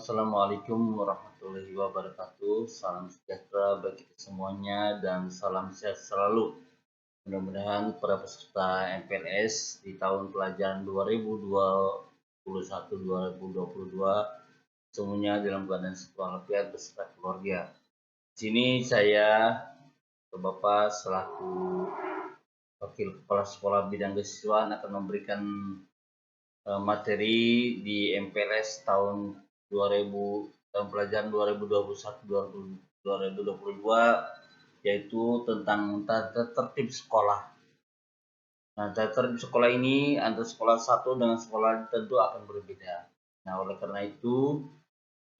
Assalamualaikum warahmatullahi wabarakatuh. Salam sejahtera bagi kita semuanya dan salam sehat selalu. Mudah-mudahan para peserta MPLS di tahun pelajaran 2021-2022 semuanya dalam keadaan sehat walafiat beserta keluarga. Di sini saya Bapak selaku Wakil Kepala Sekolah Bidang Kesiswaan akan memberikan materi di MPLS tahun pelajaran 2021-2022 yaitu tentang tata tertib sekolah. Nah, tata tertib sekolah ini antara sekolah satu dengan sekolah tentu akan berbeda. Nah, oleh karena itu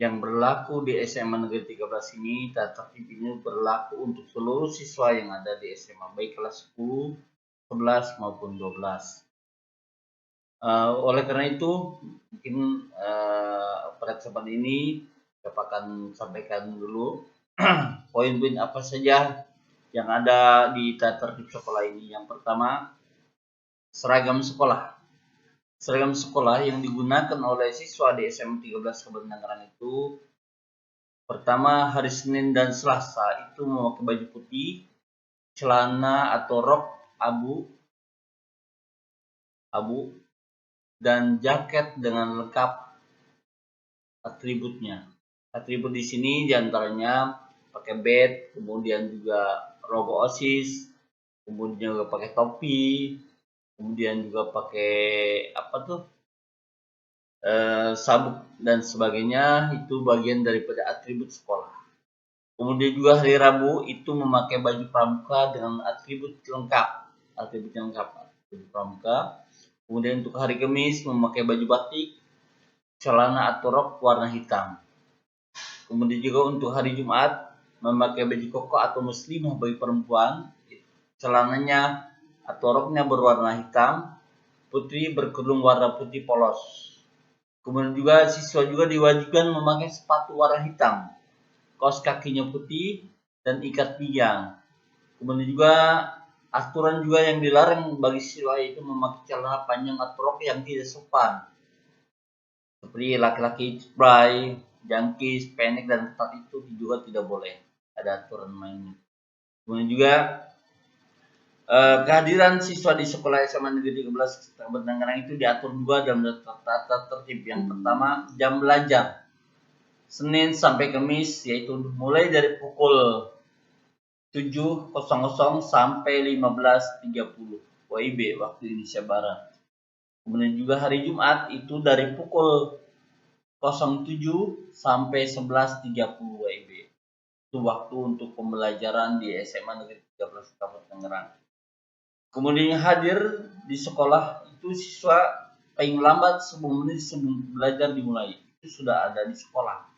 yang berlaku di SMA Negeri 13 ini, tata tertib ini berlaku untuk seluruh siswa yang ada di SMA, baik kelas 10, 11 maupun 12. Oleh karena itu, mungkin pada kesempatan ini saya akan sampaikan dulu poin-poin apa saja yang ada di tata tertib sekolah ini. Yang pertama, seragam sekolah. Seragam sekolah yang digunakan oleh siswa di SMA 13 Kabupaten Tangerang itu, pertama hari Senin dan Selasa itu memakai baju putih, celana atau rok abu dan jaket dengan lengkap atributnya. Atribut di sini diantaranya pakai bat, kemudian juga logo OSIS, kemudian juga pakai topi, kemudian juga pakai sabuk dan sebagainya. Itu bagian daripada atribut sekolah. Kemudian juga hari Rabu itu memakai baju pramuka dengan atribut lengkap, baju pramuka. Kemudian untuk hari Kamis memakai baju batik, celana atau rok warna hitam. Kemudian juga untuk hari Jumat memakai baju koko atau muslimah bagi perempuan, celananya atau roknya berwarna hitam, putri berkerudung warna putih polos. Kemudian juga siswa juga diwajibkan memakai sepatu warna hitam, kaos kakinya putih dan ikat pinggang. Kemudian juga aturan juga yang dilarang bagi siswa itu memakai celana panjang atau rok yang tidak sopan. Seperti laki-laki spray, jangkis, pendek dan ketat itu juga tidak boleh. Ada aturan mainnya. Kemudian juga kehadiran siswa di sekolah SMA Negeri 13 Kabupaten Tangerang itu diatur juga dalam tata tertib. Yang pertama, jam belajar Senin sampai Kamis yaitu mulai dari pukul 7.00 sampai 15.30 WIB waktu Indonesia Barat. Kemudian juga hari Jumat itu dari pukul 07.00 sampai 11.30 WIB. Itu waktu untuk pembelajaran di SMA Negeri 13 Kabupaten Tangerang. Kemudian hadir di sekolah itu siswa paling lambat 10 menit sebelum belajar dimulai. Itu sudah ada di sekolah.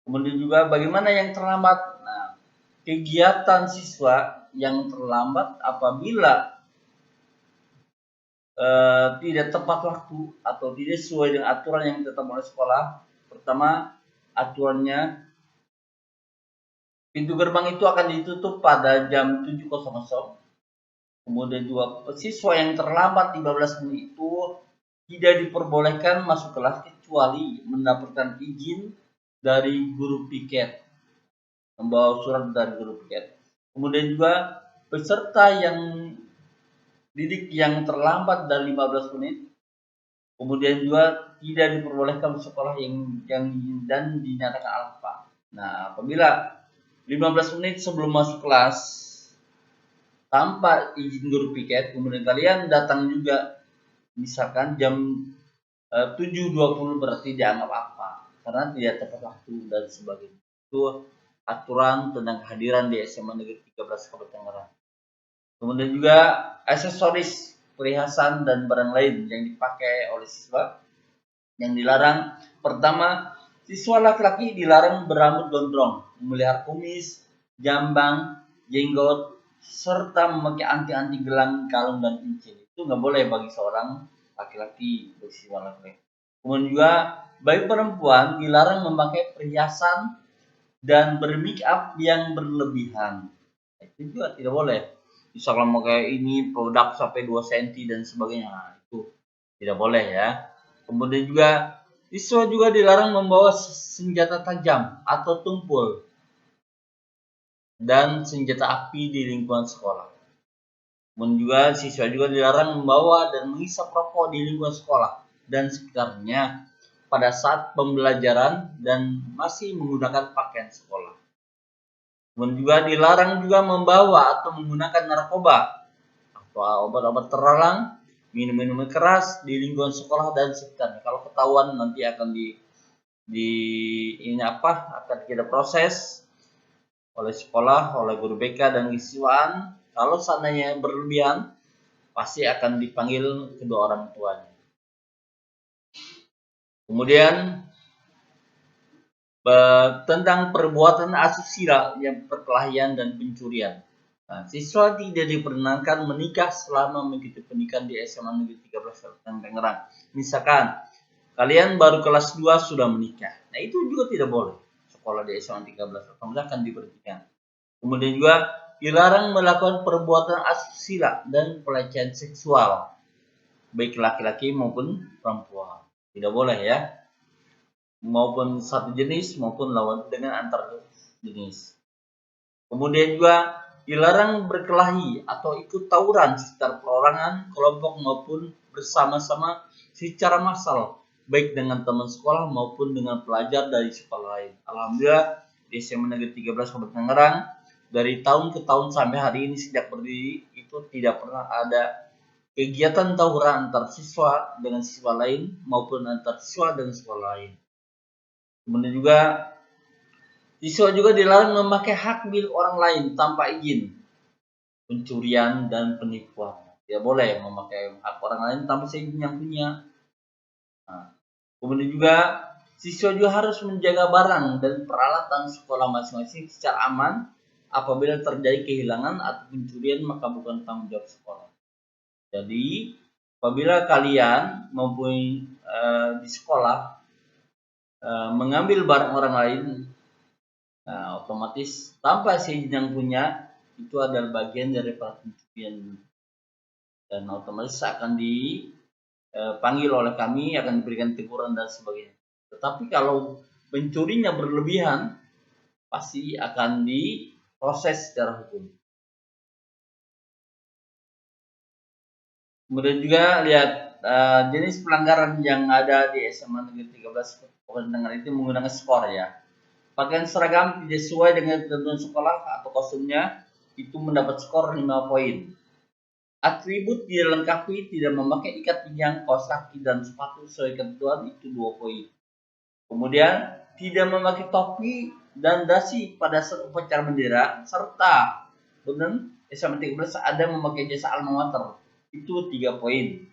Kemudian juga bagaimana yang terlambat? Nah, kegiatan siswa yang terlambat apabila tidak tepat waktu atau tidak sesuai dengan aturan yang ditetapkan oleh sekolah. Pertama, aturannya pintu gerbang itu akan ditutup pada jam 7.00. Kemudian juga siswa yang terlambat 15 menit itu tidak diperbolehkan masuk kelas kecuali mendapatkan izin dari guru piket, membawa surat dari guru piket. Kemudian juga peserta yang didik yang terlambat dari 15 menit, kemudian juga tidak diperbolehkan sekolah yang dan dinyatakan alfa. Nah, apabila 15 menit sebelum masuk kelas tanpa izin guru piket, kemudian kalian datang juga misalkan jam 7.20 berarti dianggap apa? Karena tidak tepat waktu dan sebagainya. Itu aturan tentang kehadiran di SMA Negeri 13 Kabupaten Tangerang. Kemudian juga aksesoris, perhiasan dan barang lain yang dipakai oleh siswa yang dilarang. Pertama, siswa laki-laki dilarang berambut gondrong, memelihara kumis, jambang, jenggot, serta memakai anting-anting gelang, kalung dan cincin. Itu nggak boleh bagi seorang laki-laki, bagi siswa laki-laki. Kemudian juga bagi perempuan dilarang memakai perhiasan dan bermake up yang berlebihan. Itu juga tidak boleh. Misalkan memakai ini produk sampai 2 cm dan sebagainya, nah, itu tidak boleh ya. Kemudian juga Siswa juga dilarang membawa senjata tajam atau tumpul dan senjata api di lingkungan sekolah. Kemudian juga siswa juga dilarang membawa dan menghisap rokok di lingkungan sekolah dan sekitarnya pada saat pembelajaran dan masih menggunakan pakaian sekolah. Kemudian juga dilarang juga membawa atau menggunakan narkoba atau obat-obat terlarang, minum-minuman keras di lingkungan sekolah dan sekitarnya. Kalau ketahuan nanti akan akan kita proses oleh sekolah, oleh guru BK dan siswaan. Kalau seandainya berlebihan, pasti akan dipanggil kedua orang tuanya. Kemudian tentang perbuatan asusila yang perkelahian dan pencurian. Nah, siswa tidak diperkenankan menikah selama mengikuti pendidikan di SMA Negeri 13 Tangerang. Misalkan kalian baru kelas 2 sudah menikah. Nah, itu juga tidak boleh. Sekolah di SMA 13 akan diberhentikan. Kemudian juga dilarang melakukan perbuatan asusila dan pelecehan seksual, baik laki-laki maupun perempuan. Tidak boleh ya, maupun satu jenis maupun lawan dengan antar jenis. Kemudian juga dilarang berkelahi atau ikut tawuran secara perorangan, kelompok maupun bersama-sama secara massal, baik dengan teman sekolah maupun dengan pelajar dari sekolah lain. Alhamdulillah di SMA Negeri 13 Kabupaten Tangerang dari tahun ke tahun sampai hari ini sejak berdiri itu tidak pernah ada kegiatan tawuran antar siswa dengan siswa lain maupun antar siswa dengan sekolah lain. Kemudian juga siswa juga dilarang memakai hak milik orang lain tanpa izin, pencurian dan penipuan. Tidak boleh memakai hak orang lain tanpa seizin yang punya. Nah, kemudian juga siswa juga harus menjaga barang dan peralatan sekolah masing-masing secara aman. Apabila terjadi kehilangan atau pencurian maka bukan tanggung jawab sekolah. Jadi apabila kalian mempunyai di sekolah mengambil barang orang lain, nah, otomatis tanpa seizin yang punya itu adalah bagian dari pencurian dan otomatis akan dipanggil oleh kami, akan diberikan teguran dan sebagainya. Tetapi kalau pencurinya berlebihan pasti akan diproses secara hukum. Kemudian juga lihat jenis pelanggaran yang ada di SMA Negeri 13 Kabupaten Tangerang itu menggunakan skor ya. Pakaian seragam tidak sesuai dengan ketentuan sekolah atau kostumnya itu mendapat skor 5 poin. Atribut tidak lengkapi, tidak memakai ikat pinggang, kaos kaki dan sepatu sesuai ketentuan itu 2 poin. Kemudian tidak memakai topi dan dasi pada saat upacara bendera serta benar SMA 13 ada memakai jasa alma mater itu 3 poin.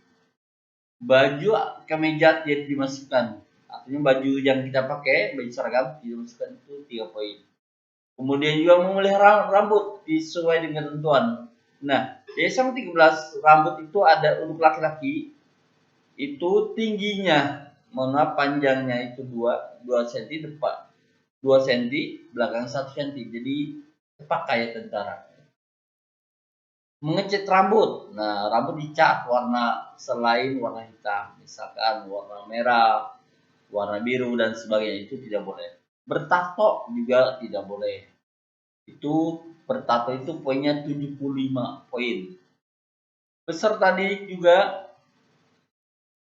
Baju kemeja tidak dimasukkan. Artinya baju yang kita pakai, baju seragam tidak dimasukkan itu 3 poin. Kemudian juga memelihara rambut sesuai dengan ketentuan. Nah, di SMA 13 rambut itu ada untuk laki-laki itu tingginya, panjangnya itu 2 cm depan 2 cm, belakang 1 cm. Jadi tepat kayak tentara. Mengecat rambut. Nah, rambut dicat warna selain warna hitam, misalkan warna merah, warna biru dan sebagainya itu tidak boleh. Bertato juga tidak boleh. Itu bertato itu poinnya 75 poin. Peserta didik juga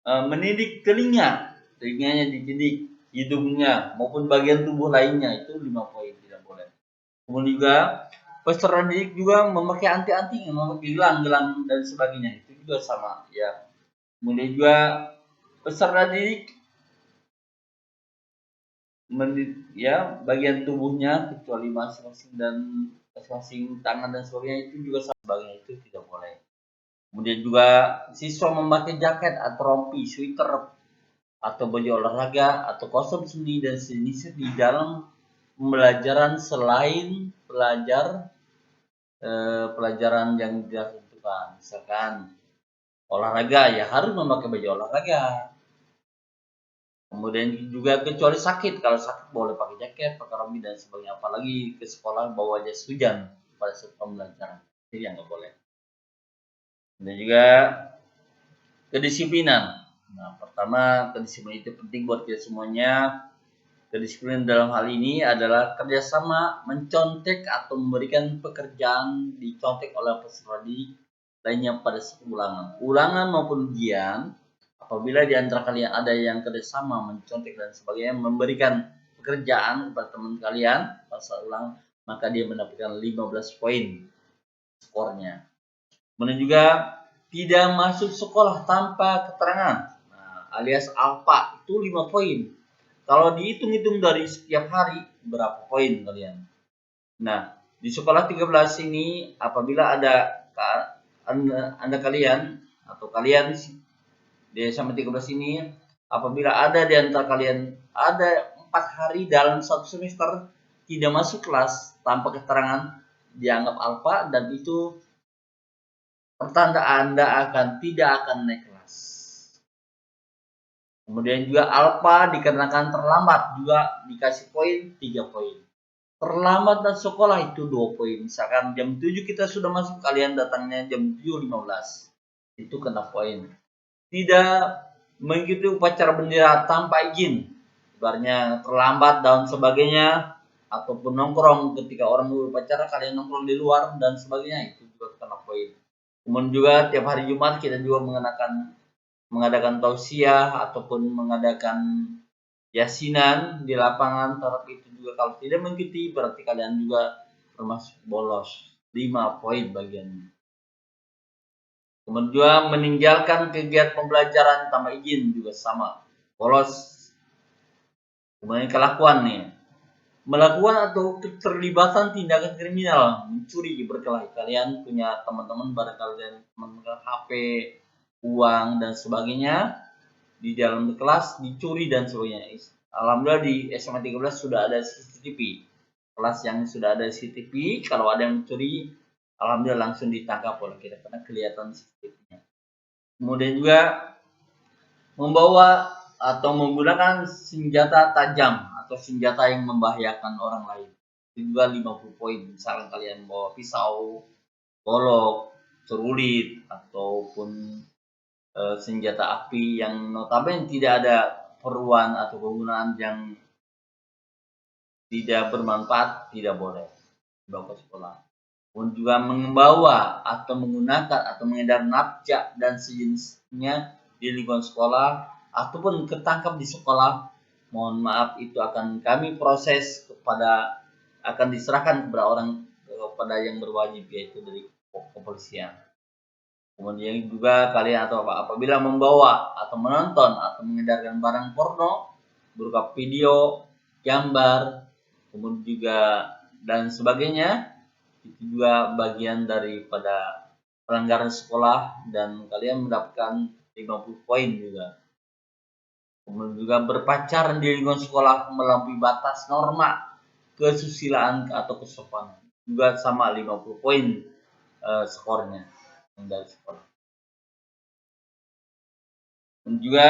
mendidik telinganya dididik, hidungnya maupun bagian tubuh lainnya itu 5 poin tidak boleh. Kemudian juga peserta didik juga memakai anting-anting, memakai gelang dan sebagainya itu juga sama ya. Kemudian juga peserta didik bagian tubuhnya kecuali masing-masing dan masing-masing tangan dan sebagainya itu juga sama, sebagainya itu tidak boleh. Kemudian juga siswa memakai jaket atau rompi, sweater atau baju olahraga atau kostum seni dan sejenisnya di dalam pembelajaran selain pelajaran yang ditentukan. Misalkan olahraga ya harus memakai baju olahraga. Kemudian juga kecuali sakit, kalau sakit boleh pakai jaket, pakai rompi dan sebagainya. Apalagi ke sekolah bawa jas hujan pada saat pembelajaran, itu yang nggak boleh. Dan juga kedisiplinan. Nah, pertama, kedisiplinan itu penting buat kita semuanya. Kedisiplinan dalam hal ini adalah kerjasama mencontek atau memberikan pekerjaan dicontek oleh peserta didik lainnya pada ulangan maupun ujian. Apabila di antara kalian ada yang kerjasama mencontek dan sebagainya, memberikan pekerjaan kepada teman kalian pada ulang, maka dia mendapatkan 15 poin skornya. Kemudian juga tidak masuk sekolah tanpa keterangan, alias alpa, itu 5 poin. Kalau dihitung-hitung dari setiap hari, berapa poin kalian? Nah, di sekolah 13 ini, apabila ada anda kalian, atau kalian di SMA 13 ini, apabila ada di antara kalian, ada 4 hari dalam satu semester tidak masuk kelas tanpa keterangan, dianggap alpa, dan itu pertanda Anda tidak akan naik kelas. Kemudian juga alfa dikarenakan terlambat juga dikasih poin 3 poin. Terlambat dan sekolah itu 2 poin. Misalkan jam 7 kita sudah masuk, kalian datangnya jam 7.15. Itu kena poin. Tidak mengikuti upacara bendera tanpa izin. Ibaratnya terlambat dan sebagainya, ataupun nongkrong ketika orang berupacara, kalian nongkrong di luar dan sebagainya, itu juga kena poin. Kemudian juga tiap hari Jumat kita juga mengadakan tausiah ataupun mengadakan yasinan di lapangan, tetapi itu juga kalau tidak mengikuti berarti kalian juga termasuk bolos, 5 poin bagiannya. Kemudian juga meninggalkan kegiatan pembelajaran tanpa izin juga sama, bolos. Kemudian kelakuan nih, melakukan atau keterlibatan tindakan kriminal, mencuri berkelahi. Kalian punya teman-teman, barangkali teman-teman HP, uang dan sebagainya di dalam kelas dicuri dan sebagainya. Alhamdulillah di SMA 13 sudah ada CCTV. Kelas yang sudah ada CCTV, kalau ada yang mencuri, alhamdulillah langsung ditangkap oleh kita karena kelihatan CCTV-nya. Kemudian juga membawa atau menggunakan senjata tajam atau senjata yang membahayakan orang lain. Itu juga 50 poin. Misalnya kalian bawa pisau, golok, celurit, ataupun senjata api yang notabene tidak ada perluan atau penggunaan yang tidak bermanfaat, tidak boleh dibawa ke sekolah. Pun juga membawa atau menggunakan atau mengedar nafca dan sejenisnya di lingkungan sekolah ataupun ketangkap di sekolah, mohon maaf, itu akan kami proses akan diserahkan kepada yang berwajib, yaitu dari kepolisian. Kemudian juga kalian apabila membawa atau menonton atau mengedarkan barang porno berupa video, gambar, kemudian juga dan sebagainya, itu juga bagian daripada pelanggaran sekolah dan kalian mendapatkan 50 poin juga. Kemudian juga berpacaran di lingkungan sekolah melampaui batas norma kesusilaan atau kesopanan, juga sama 50 poin skornya dari sekolah. Dan juga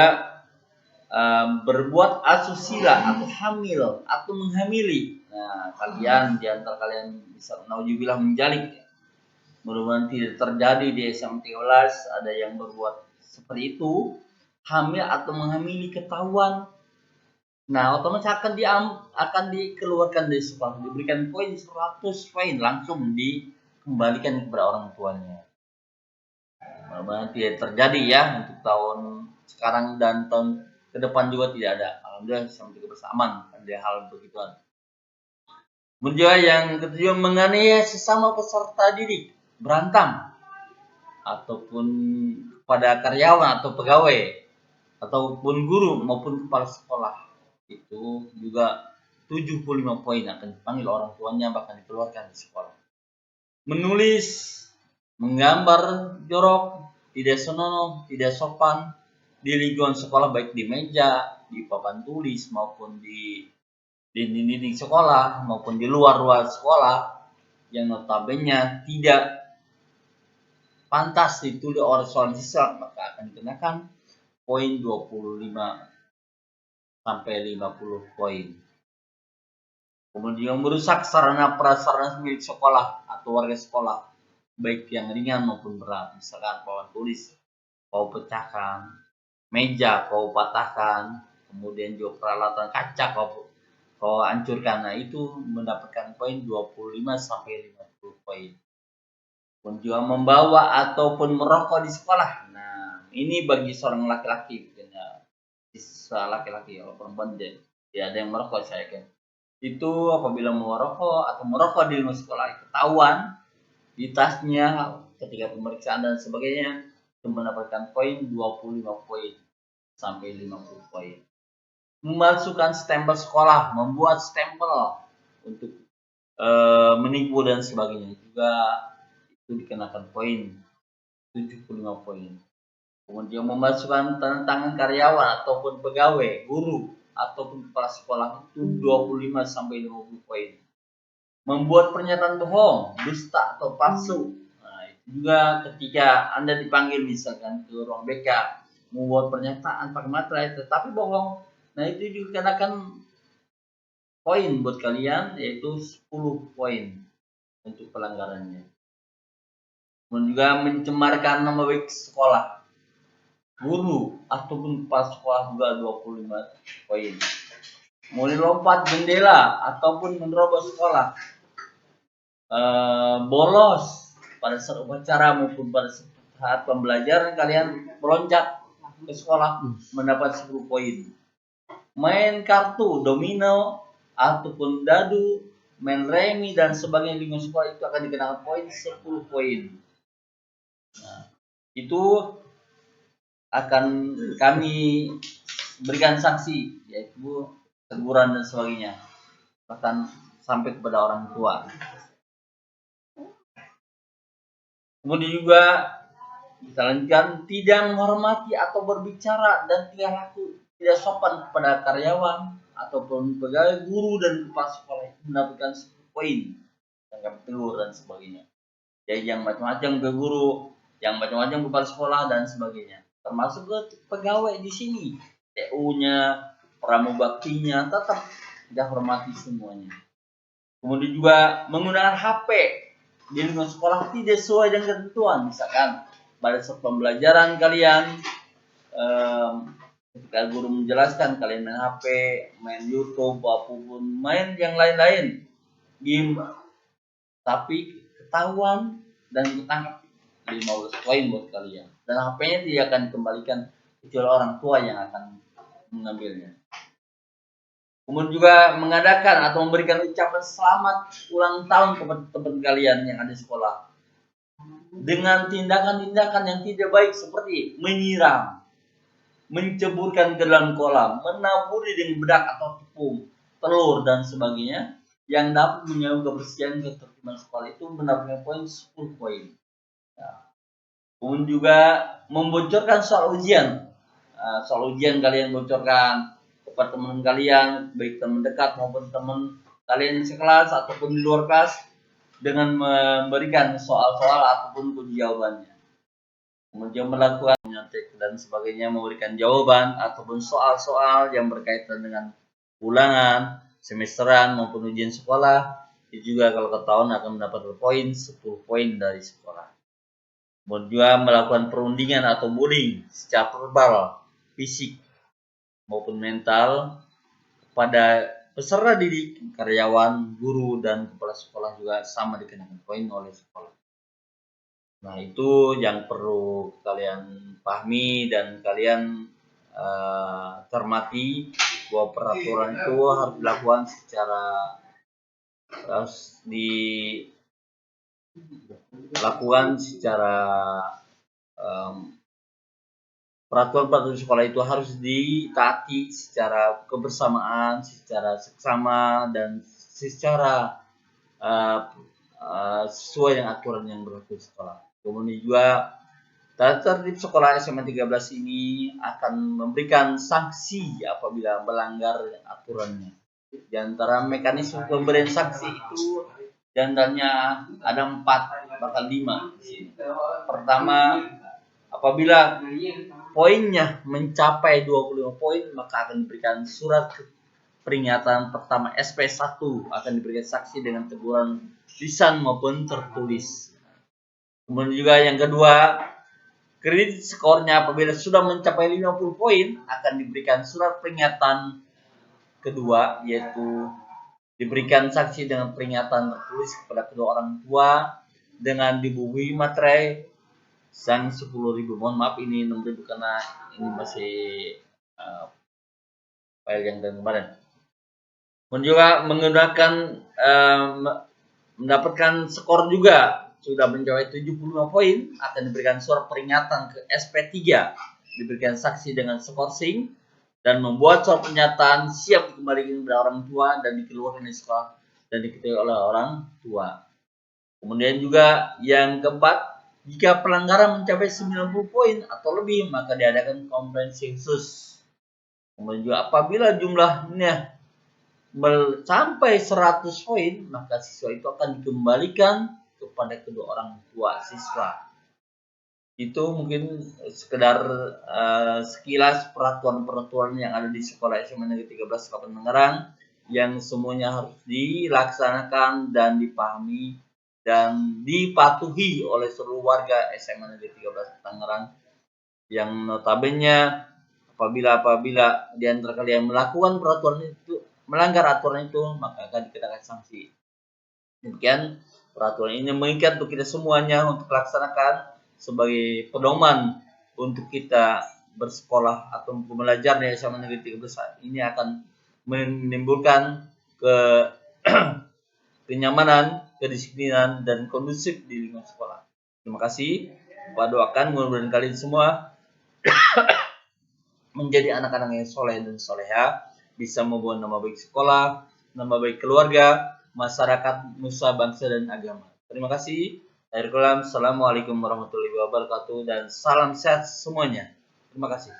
berbuat asusila atau hamil atau menghamili. Nah, kalian di antara kalian bisa nauzubillah menjalik. Mudah-mudahan tidak terjadi di SMA 13 ada yang berbuat seperti itu, hamil atau menghamili ketahuan. Nah, otomatis akan dikeluarkan dari sekolah, diberikan poin 100 poin, langsung dikembalikan kepada orang tuanya. Mudah-mudahan tidak terjadi ya untuk tahun sekarang dan tahun ke depan juga tidak ada. Alhamdulillah sampai bersamaan ada hal begituan. Kemudian yang ketujuh, menganiaya sesama peserta didik, berantem ataupun pada karyawan atau pegawai ataupun guru maupun kepala sekolah, itu juga 75 poin akan dipanggil orang tuanya, bahkan dikeluarkan di sekolah. Menulis, menggambar jorok, tidak senonoh, tidak sopan di lingkungan sekolah, baik di meja, di papan tulis maupun di dinding sekolah maupun di luar sekolah yang notabene tidak pantas ditulis oleh seorang siswa, maka akan dikenakan poin 25 sampai 50 poin. Kemudian merusak sarana prasarana milik sekolah atau warga sekolah, baik yang ringan maupun berat, misalkan papan tulis, bau pecahkan, meja kau patahkan, kemudian juga peralatan kaca kau hancurkan. Nah, itu mendapatkan poin 25 sampai 50 poin. Pun juga membawa ataupun merokok di sekolah. Nah, ini bagi seorang laki-laki, siswa laki-laki. Kalau perempuan dia ada yang merokok, saya kan. Itu apabila merokok atau merokok di luar sekolah, ketahuan di tasnya ketika pemeriksaan dan sebagainya, itu mendapatkan poin 25 poin sampai 50 poin. Memasukkan stempel sekolah, membuat stempel untuk menipu dan sebagainya juga itu dikenakan poin 75 poin. Kemudian memasukkan tanda tangan karyawan ataupun pegawai, guru ataupun kepala sekolah itu 25 sampai 50 poin. Membuat pernyataan bohong, dusta atau palsu. Nah, itu juga ketika Anda dipanggil misalkan ke ruang BK, membuat pernyataan pakai materai tetapi bohong. Nah, itu juga kenakan poin buat kalian, yaitu 10 poin untuk pelanggarannya. Dan juga mencemarkan nama baik sekolah, guru ataupun kepala sekolah juga 25 poin. Mulai lompat jendela ataupun menerobos sekolah, bolos pada saat upacara maupun pada saat pembelajaran kalian meloncat ke sekolah mendapat 10 poin. Main kartu domino ataupun dadu, main remi dan sebagainya di sekolah itu akan dikenakan poin 10 poin. Nah, itu akan kami berikan sanksi, yaitu teguran dan sebagainya, bahkan sampai kepada orang tua. Kemudian juga kita lanjutkan, tidak menghormati atau berbicara dan tidak sopan kepada karyawan ataupun pegawai, guru dan kepala sekolah itu mendapatkan 10 poin, tangkap tegur dan sebagainya. Jadi yang macam-macam ke guru, yang macam-macam kepala sekolah dan sebagainya, termasuk ke pegawai di sini, TU-nya, pramubaktinya, tetap tidak hormati semuanya. Kemudian juga menggunakan HP di lingkungan sekolah tidak sesuai dengan ketentuan. Misalkan pada saat pembelajaran kalian, ketika guru menjelaskan kalian main HP, main YouTube, apapun, main yang lain-lain, game, tapi ketahuan dan ketangkap, 15 poin buat kalian. Dan HP-nya tidak akan dikembalikan kecuali orang tua yang akan mengambilnya. Kemudian juga mengadakan atau memberikan ucapan selamat ulang tahun kepada teman kalian yang ada di sekolah dengan tindakan-tindakan yang tidak baik seperti menyiram, menceburkan ke dalam kolam, menaburi dengan bedak atau tepung, telur dan sebagainya yang dapat mengganggu kebersihan ketertiban sekolah itu mendapatkan poin 10 poin. Nah, kemudian juga membocorkan soal ujian. Soal ujian kalian bocorkan kepada teman kalian, baik teman dekat maupun teman kalian sekelas ataupun di luar kelas, dengan memberikan soal-soal ataupun kunci jawabannya. Kemudian melakukan nyontek dan sebagainya, memberikan jawaban ataupun soal-soal yang berkaitan dengan ulangan, semesteran maupun ujian sekolah. Itu juga kalau ketahuan akan mendapat poin 10 poin dari sekolah. Kemudian juga melakukan perundingan atau bullying secara verbal, fisik maupun mental kepada peserta didik, karyawan, guru, dan kepala sekolah juga sama dikenakan poin oleh sekolah. Nah, itu yang perlu kalian pahami dan kalian cermati, bahwa peraturan itu harus dilakukan peraturan sekolah itu harus ditaati secara kebersamaan, secara seksama, dan secara sesuai dengan aturan yang berlaku di sekolah. Kemudian juga tata tertib sekolah SMA 13 ini akan memberikan sanksi apabila melanggar aturannya. Di antara mekanisme pemberian sanksi itu diantaranya ada 4, bahkan 5 di sini. Pertama, apabila poinnya mencapai 25 poin, maka akan diberikan surat peringatan pertama SP1, akan diberikan sanksi dengan teguran lisan maupun tertulis. Kemudian juga yang kedua, Kredit skornya apabila sudah mencapai 50 poin akan diberikan surat peringatan kedua, yaitu diberikan sanksi dengan peringatan tertulis kepada kedua orang tua dengan dibubuhi materai sanksi 10.000. Mohon maaf ini 6.000 karena ini masih file yang dari kemarin. Kemudian juga menggunakan mendapatkan skor juga sudah mencapai 75 poin akan diberikan surat peringatan ke SP3, diberikan saksi dengan skorsing dan membuat surat pernyataan siap dikembalikan kepada orang tua dan dikeluarkan dari sekolah dan diketahui oleh orang tua. Kemudian juga yang keempat, jika pelanggaran mencapai 90 poin atau lebih maka diadakan konferensi khusus. Kemudian juga apabila jumlahnya sampai 100 poin maka siswa itu akan dikembalikan kepada kedua orang tua siswa. Itu mungkin sekedar sekilas peraturan-peraturan yang ada di sekolah SMA Negeri 13 Kabupaten Tangerang yang semuanya harus dilaksanakan dan dipahami dan dipatuhi oleh seluruh warga SMA Negeri 13 Tangerang, yang notabene apabila di antara kalian melakukan peraturan itu, melanggar aturan itu, maka akan dikenakan sanksi. Demikian peraturan ini mengikat untuk kita semuanya untuk laksanakan sebagai pedoman untuk kita bersekolah atau belajar di SMA Negeri 13 ini akan menimbulkan kenyamanan, kedisiplinan, dan kondusif di lingkungan sekolah. Terima kasih. Saya doakan mudah-mudahan kalian semua menjadi anak-anak yang soleh dan soleha, bisa membawa nama baik sekolah, nama baik keluarga, masyarakat, nusa, bangsa, dan agama. Terima kasih. Assalamualaikum warahmatullahi wabarakatuh dan salam sehat semuanya. Terima kasih.